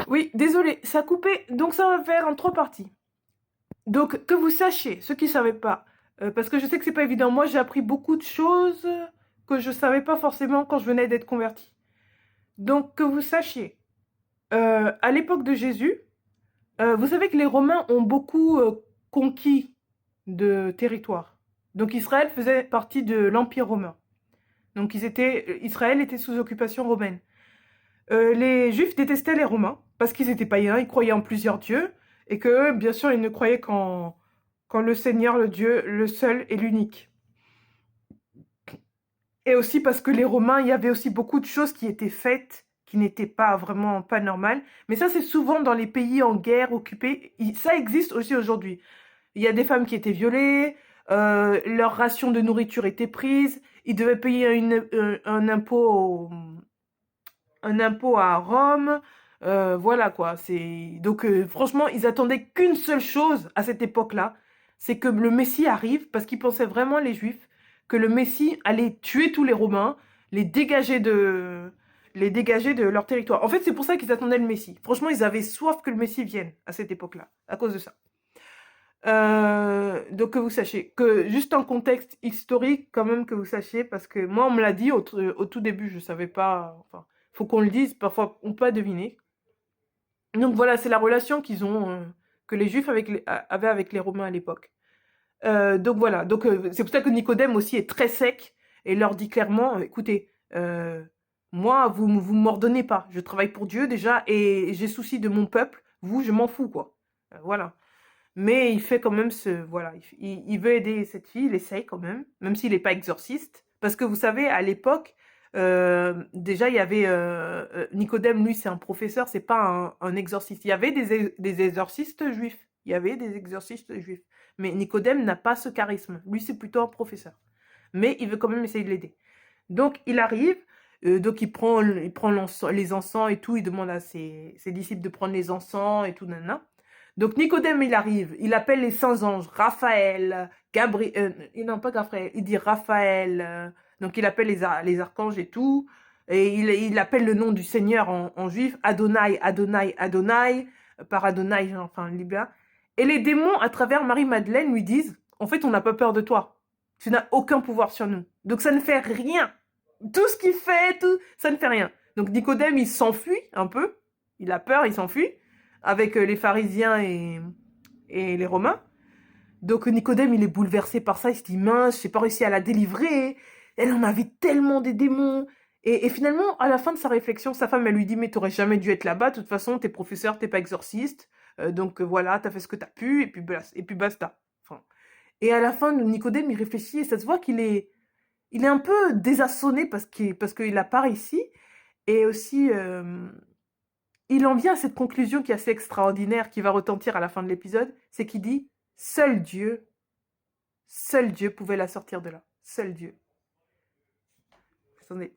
Oui, désolé, ça a coupé, donc ça va faire en 3 parties. Donc, que vous sachiez, ceux qui ne savaient pas, parce que je sais que c'est pas évident, moi j'ai appris beaucoup de choses que je savais pas forcément quand je venais d'être convertie. Donc, que vous sachiez, à l'époque de Jésus, vous savez que les Romains ont beaucoup conquis de territoire. Donc, Israël faisait partie de l'Empire romain. Donc, Israël était sous occupation romaine. Les Juifs détestaient les Romains parce qu'ils étaient païens, ils croyaient en plusieurs dieux et que, bien sûr, ils ne croyaient qu'en le Seigneur, le Dieu, le seul et l'unique. Et aussi parce que les Romains, il y avait aussi beaucoup de choses qui étaient faites qui n'étaient pas vraiment pas normales. Mais ça, c'est souvent dans les pays en guerre, occupés. Ça existe aussi aujourd'hui. Il y a des femmes qui étaient violées, leur ration de nourriture était prise, ils devaient payer un impôt un impôt à Rome. Voilà quoi. Donc franchement, ils attendaient qu'une seule chose à cette époque-là, c'est que le Messie arrive, parce qu'ils pensaient vraiment les Juifs que le Messie allait tuer tous les Romains, les dégager de les dégager de leur territoire. En fait, c'est pour ça qu'ils attendaient le Messie. Franchement, ils avaient soif que le Messie vienne à cette époque-là, à cause de ça. Donc que vous sachiez, que juste en contexte historique, quand même que vous sachiez, parce que moi on me l'a dit au tout début, je savais pas, enfin, faut qu'on le dise, parfois on peut pas deviner. Donc voilà, c'est la relation que les Juifs avaient avec les Romains à l'époque. Donc voilà, donc c'est pour ça que Nicodème aussi est très sec et leur dit clairement, écoutez, moi vous m'ordonnez pas, je travaille pour Dieu déjà et j'ai souci de mon peuple, vous je m'en fous quoi. Voilà. Mais il fait quand même voilà, il veut aider cette fille, il essaye quand même s'il n'est pas exorciste. Parce que vous savez, à l'époque, déjà, il y avait Nicodème, lui, c'est un professeur, c'est pas un exorciste. Il y avait des exorcistes juifs. Il y avait des exorcistes juifs. Mais Nicodème n'a pas ce charisme. Lui, c'est plutôt un professeur. Mais il veut quand même essayer de l'aider. Donc, il arrive, donc il prend les encens et tout, il demande à ses disciples de prendre les encens et tout, nanana. Donc Nicodème, il arrive, il appelle les saints anges, Raphaël, Gabriel, non pas Gabriel, il dit Raphaël, donc il appelle les archanges et tout, et il appelle le nom du Seigneur en juif, Adonai, Adonai, Adonai, par Adonai, enfin libéa. Et les démons, à travers Marie-Madeleine, lui disent, en fait, on n'a pas peur de toi, tu n'as aucun pouvoir sur nous. Donc ça ne fait rien. Tout ce qu'il fait, tout, ça ne fait rien. Donc Nicodème, il s'enfuit un peu, il a peur, il s'enfuit avec les pharisiens et les Romains. Donc Nicodème, il est bouleversé par ça, il se dit mince, j'ai pas réussi à la délivrer, elle en avait tellement des démons. Et finalement, à la fin de sa réflexion, sa femme, elle lui dit mais t'aurais jamais dû être là-bas, de toute façon, t'es professeur, t'es pas exorciste, donc voilà, t'as fait ce que t'as pu, et puis basta. Enfin, et à la fin, Nicodème, il réfléchit, et ça se voit il est un peu désarçonné parce qu'il a pas réussi, et aussi, il en vient à cette conclusion qui est assez extraordinaire, qui va retentir à la fin de l'épisode, c'est qu'il dit seul Dieu pouvait la sortir de là. Seul Dieu. Attendez.